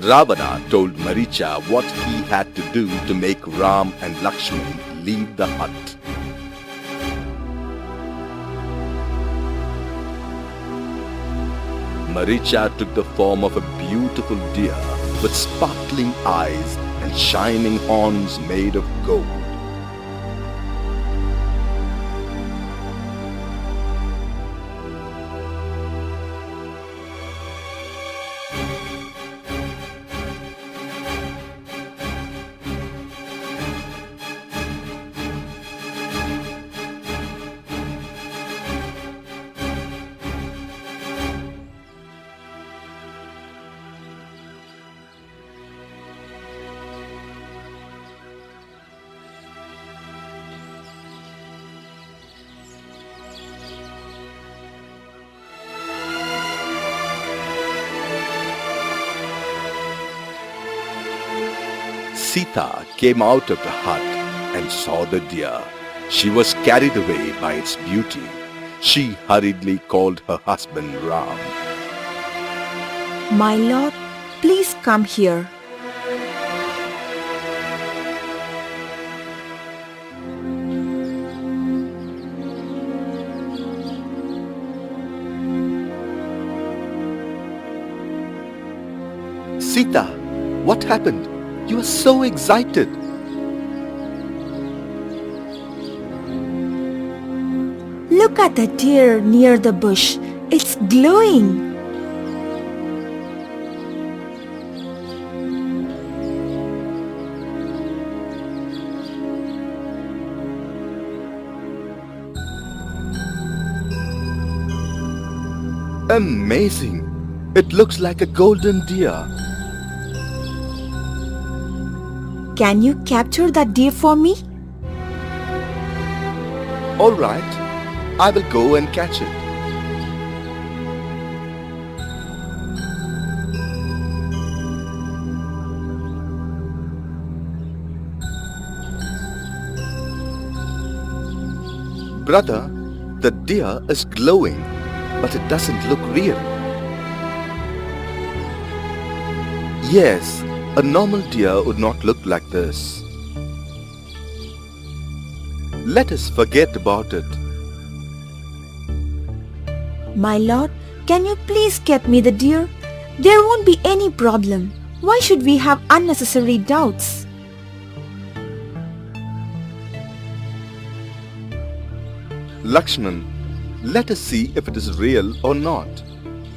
Ravana told Maricha what he had to do to make Ram and Lakshmana leave the hut. Maricha took the form of a beautiful deer with sparkling eyes and shining horns made of gold. Sita came out of the hut and saw the deer. She was carried away by its beauty. She hurriedly called her husband Ram. My lord, please come here. Sita, what happened? You are so excited. Look at the deer near the bush. It's glowing. Amazing. It looks like a golden deer. Can you capture that deer for me? All right, I will go and catch it. Brother, the deer is glowing, but it doesn't look real. Yes, a normal deer would not look like this. Let us forget about it. My lord, can you please get me the deer? There won't be any problem. Why should we have unnecessary doubts? Lakshman, let us see if it is real or not.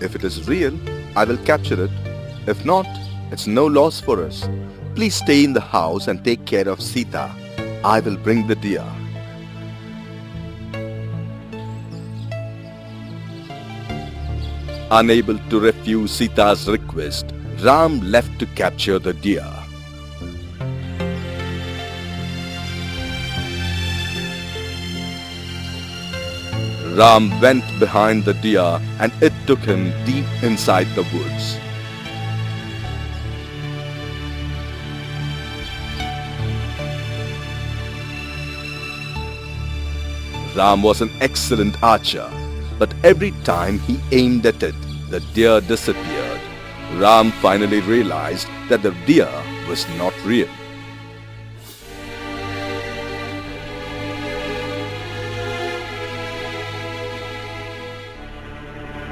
If it is real, I will capture it. If not, it's no loss for us. Please stay in the house and take care of Sita. I will bring the deer. Unable to refuse Sita's request, Ram left to capture the deer. Ram went behind the deer and it took him deep inside the woods. Ram was an excellent archer, but every time he aimed at it, the deer disappeared. Ram finally realized that the deer was not real.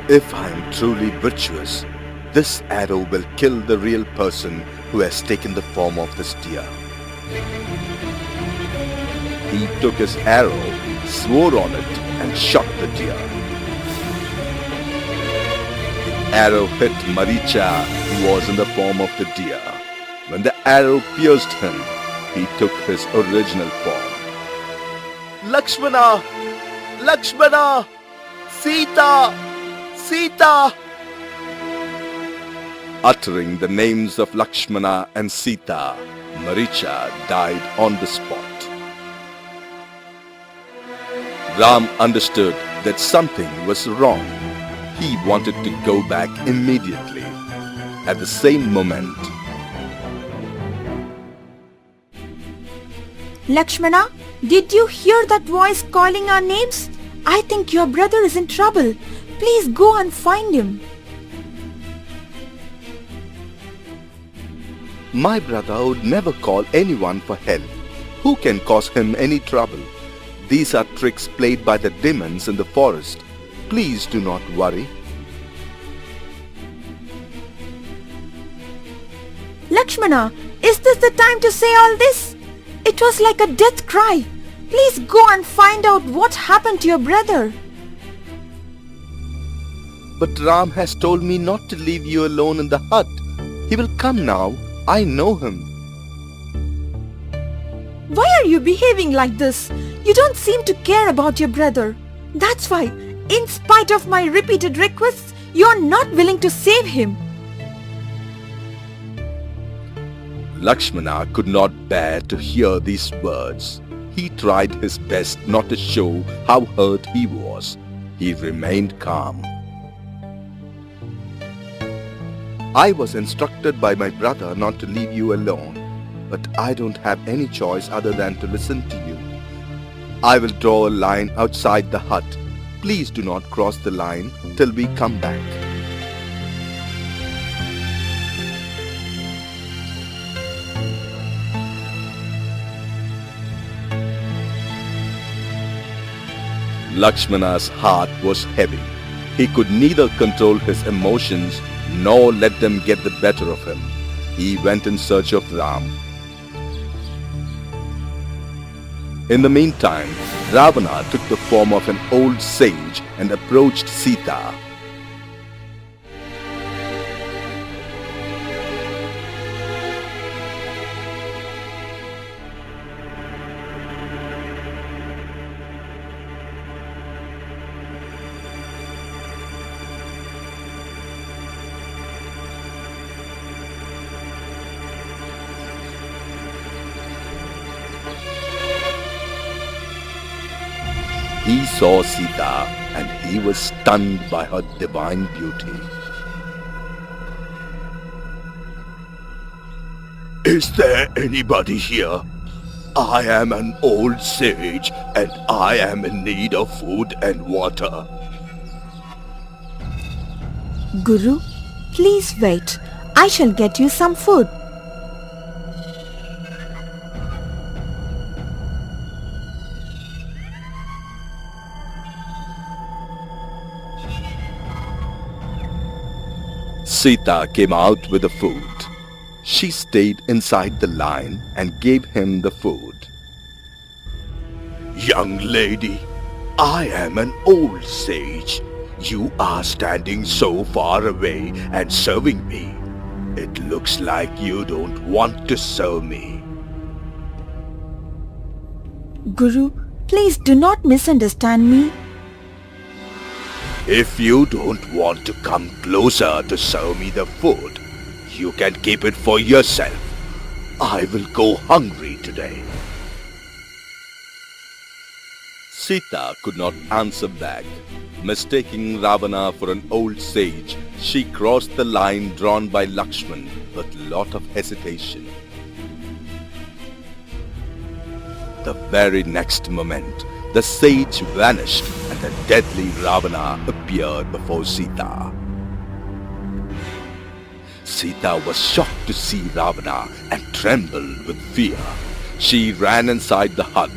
If I am truly virtuous, this arrow will kill the real person who has taken the form of this deer. He took his arrow, swore on it, and shot the deer. The arrow hit Maricha, who was in the form of the deer. When the arrow pierced him, he took his original form. Lakshmana! Lakshmana! Sita! Sita! Uttering the names of Lakshmana and Sita, Maricha died on the spot. Ram understood that something was wrong. He wanted to go back immediately. At the same moment, Lakshmana, did you hear that voice calling our names? I think your brother is in trouble. Please go and find him. My brother would never call anyone for help. Who can cause him any trouble? These are tricks played by the demons in the forest. Please do not worry. Lakshmana, is this the time to say all this? It was like a death cry. Please go and find out what happened to your brother. But Ram has told me not to leave you alone in the hut. He will come now. I know him. Why are you behaving like this? You don't seem to care about your brother. That's why, in spite of my repeated requests, you are not willing to save him. Lakshmana could not bear to hear these words. He tried his best not to show how hurt he was. He remained calm. I was instructed by my brother not to leave you alone, but I don't have any choice other than to listen to you. I will draw a line outside the hut. Please do not cross the line till we come back. Lakshmana's heart was heavy. He could neither control his emotions nor let them get the better of him. He went in search of Ram. In the meantime, Ravana took the form of an old sage and approached Sita. He saw Sita and he was stunned by her divine beauty. Is there anybody here? I am an old sage and I am in need of food and water. Guru, please wait. I shall get you some food. Sita came out with the food. She stayed inside the line and gave him the food. Young lady, I am an old sage. You are standing so far away and serving me. It looks like you don't want to serve me. Guru, please do not misunderstand me. If you don't want to come closer to serve me the food, you can keep it for yourself. I will go hungry today. Sita could not answer back. Mistaking Ravana for an old sage, she crossed the line drawn by Lakshman with lot of hesitation. The very next moment, the sage vanished and the deadly Ravana appeared before Sita. Sita was shocked to see Ravana and trembled with fear. She ran inside the hut.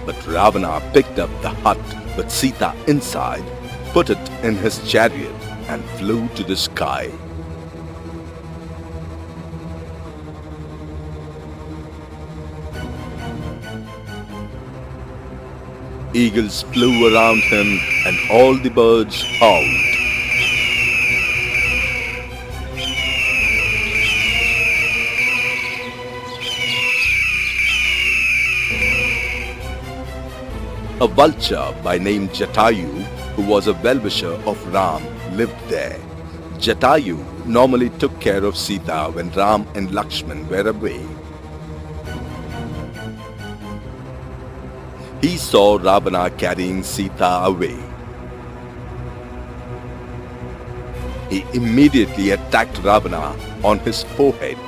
But Ravana picked up the hut with Sita inside, put it in his chariot and flew to the sky. Eagles flew around him and all the birds howled. A vulture by name Jatayu, who was a well-wisher of Ram, lived there. Jatayu normally took care of Sita when Ram and Lakshman were away. He saw Ravana carrying Sita away. He immediately attacked Ravana on his forehead.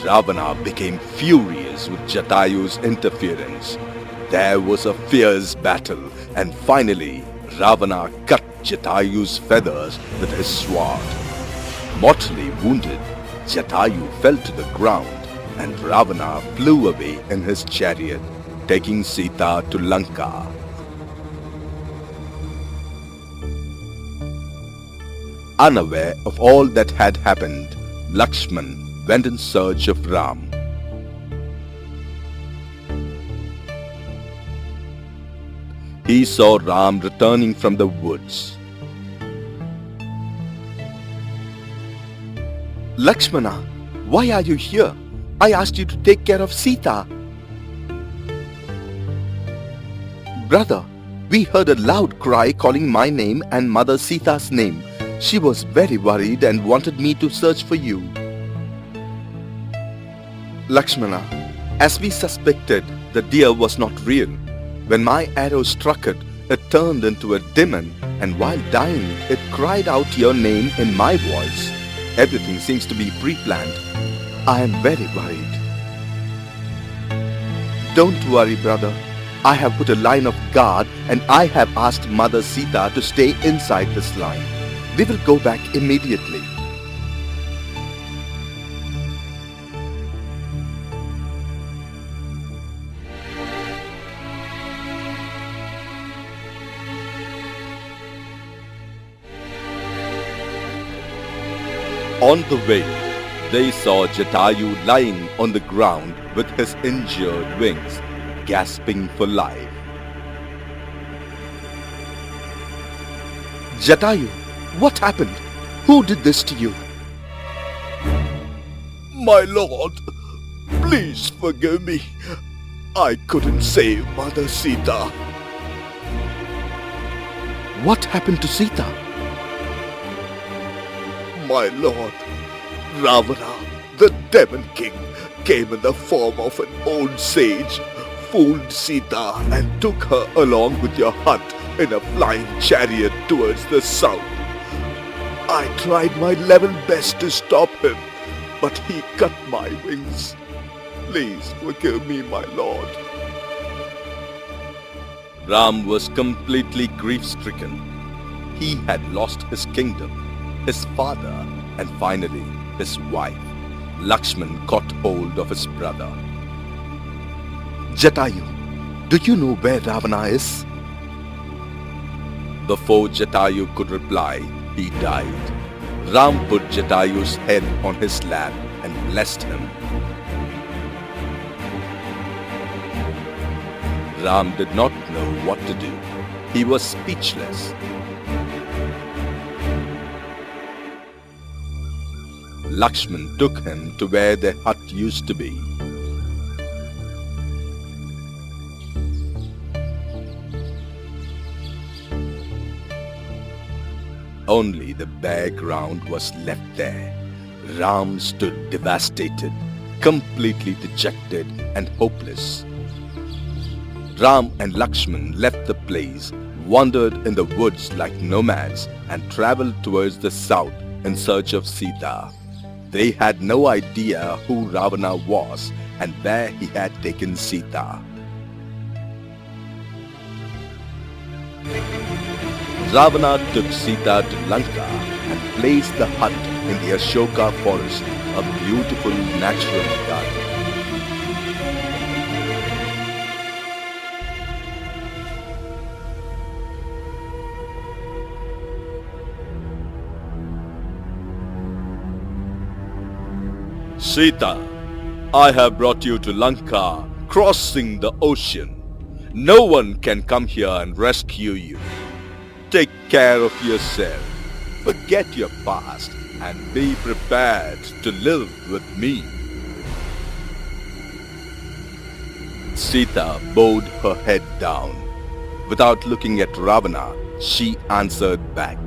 Ravana became furious with Jatayu's interference. There was a fierce battle and finally Ravana cut Jatayu's feathers with his sword. Mortally wounded, Jatayu fell to the ground and Ravana flew away in his chariot, taking Sita to Lanka. Unaware of all that had happened, Lakshman went in search of Ram. He saw Ram returning from the woods. Lakshmana, why are you here? I asked you to take care of Sita. Brother, we heard a loud cry calling my name and Mother Sita's name. She was very worried and wanted me to search for you. Lakshmana, as we suspected, the deer was not real. When my arrow struck it, it turned into a demon, and while dying, it cried out your name in my voice. Everything seems to be pre-planned. I am very worried. Don't worry, brother. I have put a line of guard and I have asked Mother Sita to stay inside this line. We will go back immediately. On the way, they saw Jatayu lying on the ground with his injured wings, gasping for life. Jatayu, what happened? Who did this to you? My lord, please forgive me. I couldn't save Mother Sita. What happened to Sita? My lord, Ravana, the demon king, came in the form of an old sage, fooled Sita and took her along with your hut in a flying chariot towards the south. I tried my level best to stop him, but he cut my wings. Please forgive me, my lord. Ram was completely grief-stricken. He had lost his kingdom, his father, and finally his wife. Lakshman caught hold of his brother. Jatayu, do you know where Ravana is? Before Jatayu could reply, he died. Ram put Jatayu's head on his lap and blessed him. Ram did not know what to do. He was speechless. Lakshman took him to where their hut used to be. Only the bare ground was left there. Ram stood devastated, completely dejected and hopeless. Ram and Lakshman left the place, wandered in the woods like nomads, and traveled towards the south in search of Sita. They had no idea who Ravana was and where he had taken Sita. Ravana took Sita to Lanka and placed the hut in the Ashoka forest, a beautiful natural garden. Sita, I have brought you to Lanka, crossing the ocean. No one can come here and rescue you. Take care of yourself, forget your past, and be prepared to live with me. Sita bowed her head down. Without looking at Ravana, she answered back.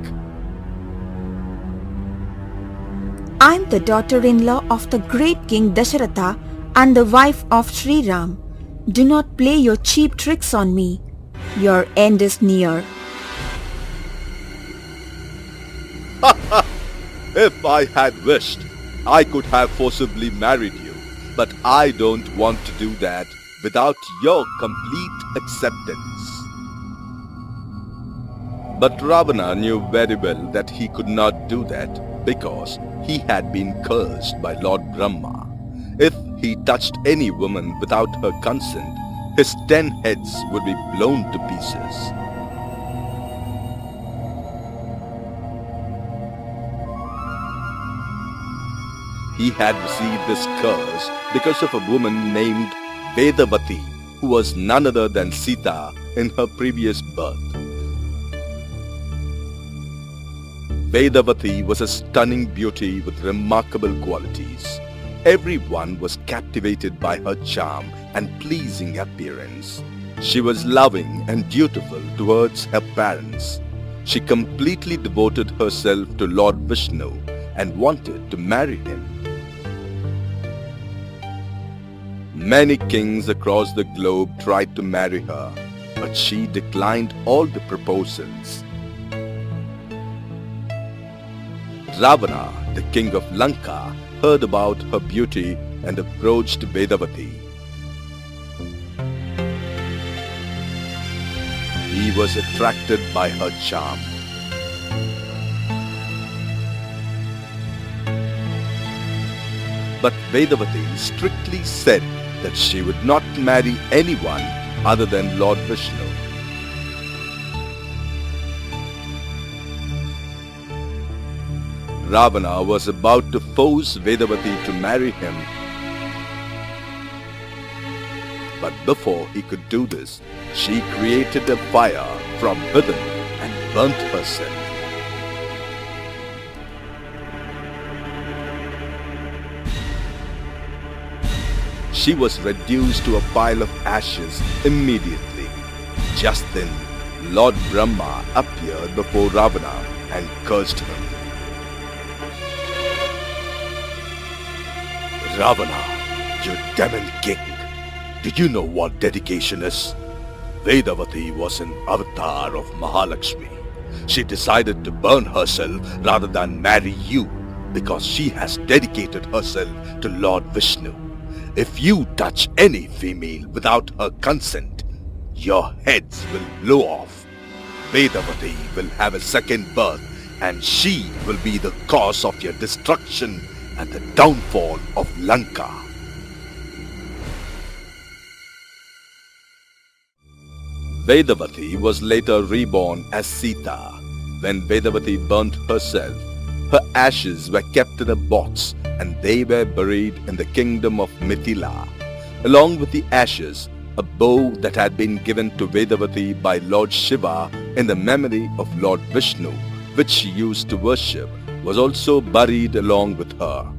I'm the daughter-in-law of the great King Dasharatha and the wife of Sri Ram. Do not play your cheap tricks on me. Your end is near. If I had wished, I could have forcibly married you, but I don't want to do that without your complete acceptance. But Ravana knew very well that he could not do that because he had been cursed by Lord Brahma. If he touched any woman without her consent, his 10 heads would be blown to pieces. He had received this curse because of a woman named Vedavati, who was none other than Sita in her previous birth. Vedavati was a stunning beauty with remarkable qualities. Everyone was captivated by her charm and pleasing appearance. She was loving and dutiful towards her parents. She completely devoted herself to Lord Vishnu and wanted to marry him. Many kings across the globe tried to marry her, but she declined all the proposals. Ravana, the king of Lanka, heard about her beauty and approached Vedavati. He was attracted by her charm. But Vedavati strictly said that she would not marry anyone other than Lord Vishnu. Ravana was about to force Vedavati to marry him. But before he could do this, she created a fire from within and burnt herself. She was reduced to a pile of ashes immediately. Just then, Lord Brahma appeared before Ravana and cursed him. Ravana, you demon king, do you know what dedication is? Vedavati was an avatar of Mahalakshmi. She decided to burn herself rather than marry you because she has dedicated herself to Lord Vishnu. If you touch any female without her consent, your heads will blow off. Vedavati will have a second birth and she will be the cause of your destruction and the downfall of Lanka. Vedavati was later reborn as Sita. When Vedavati burnt herself, her ashes were kept in a box and they were buried in the kingdom of Mithila. Along with the ashes, a bow that had been given to Vedavati by Lord Shiva in the memory of Lord Vishnu, which she used to worship, was also buried along with her.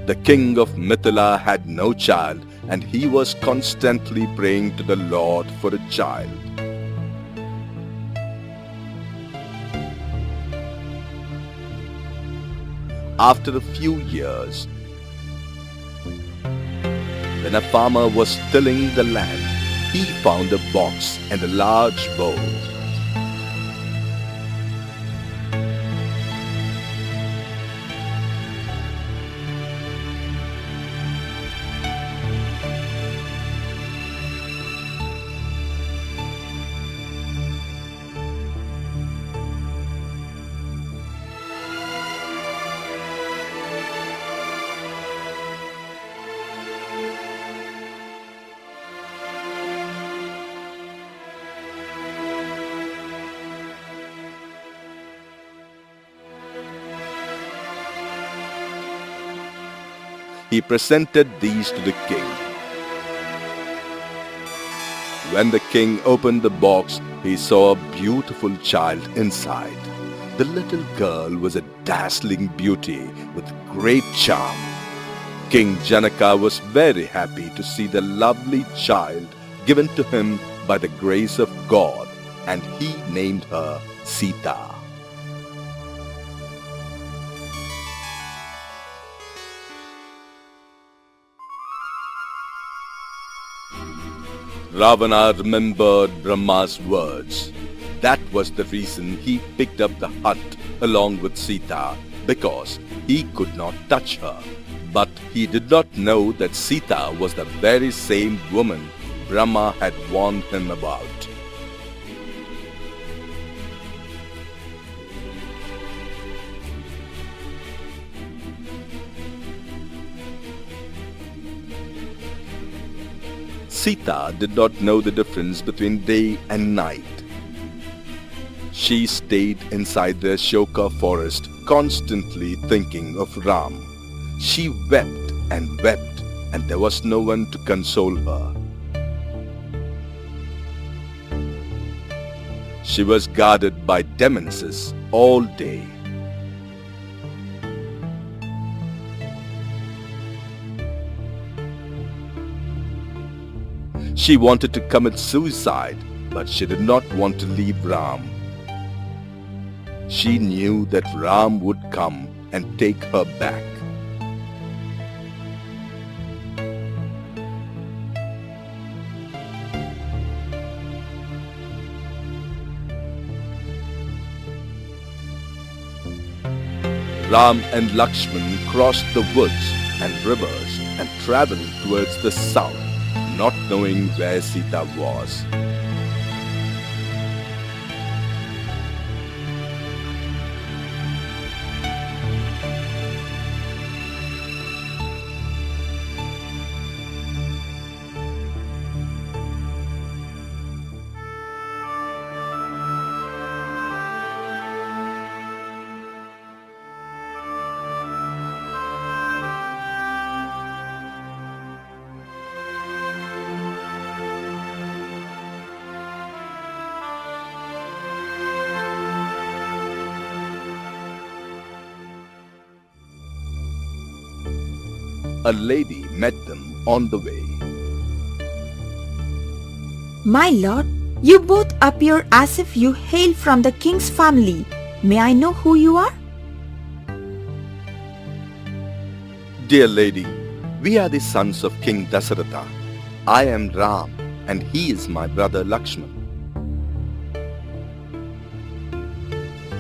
The king of Mithila had no child and he was constantly praying to the Lord for a child. After a few years, when a farmer was tilling the land, he found a box and a large bow. He presented these to the king. When the king opened the box, he saw a beautiful child inside. The little girl was a dazzling beauty with great charm. King Janaka was very happy to see the lovely child given to him by the grace of God, and he named her Sita. Ravana remembered Brahma's words. That was the reason he picked up the hut along with Sita, because he could not touch her. But he did not know that Sita was the very same woman Brahma had warned him about. Sita did not know the difference between day and night. She stayed inside the Ashoka forest, constantly thinking of Ram. She wept, and there was no one to console her. She was guarded by demons all day. She wanted to commit suicide, but she did not want to leave Ram. She knew that Ram would come and take her back. Ram and Lakshmana crossed the woods and rivers and traveled towards the south, not knowing where Sita was. A lady met them on the way. My lord, you both appear as if you hail from the king's family. May I know who you are? Dear lady, we are the sons of King Dasaratha. I am Ram and he is my brother Lakshmana.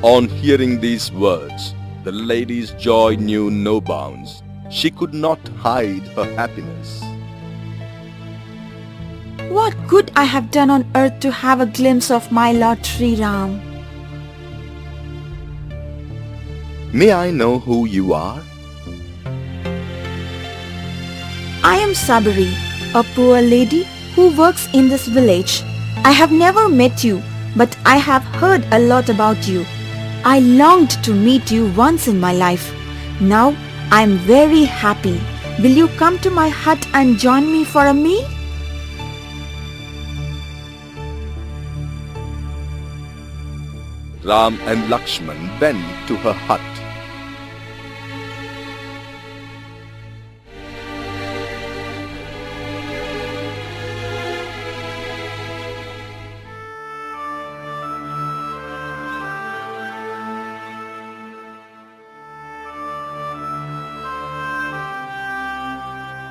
On hearing these words, the lady's joy knew no bounds. She could not hide her happiness. What good I have done on earth to have a glimpse of my Lord Sri Ram? May I know who you are? I am Sabari, a poor lady who works in this village. I have never met you, but I have heard a lot about you. I longed to meet you once in my life. Now I am very happy. Will you come to my hut and join me for a meal? Ram and Lakshmana went to her hut.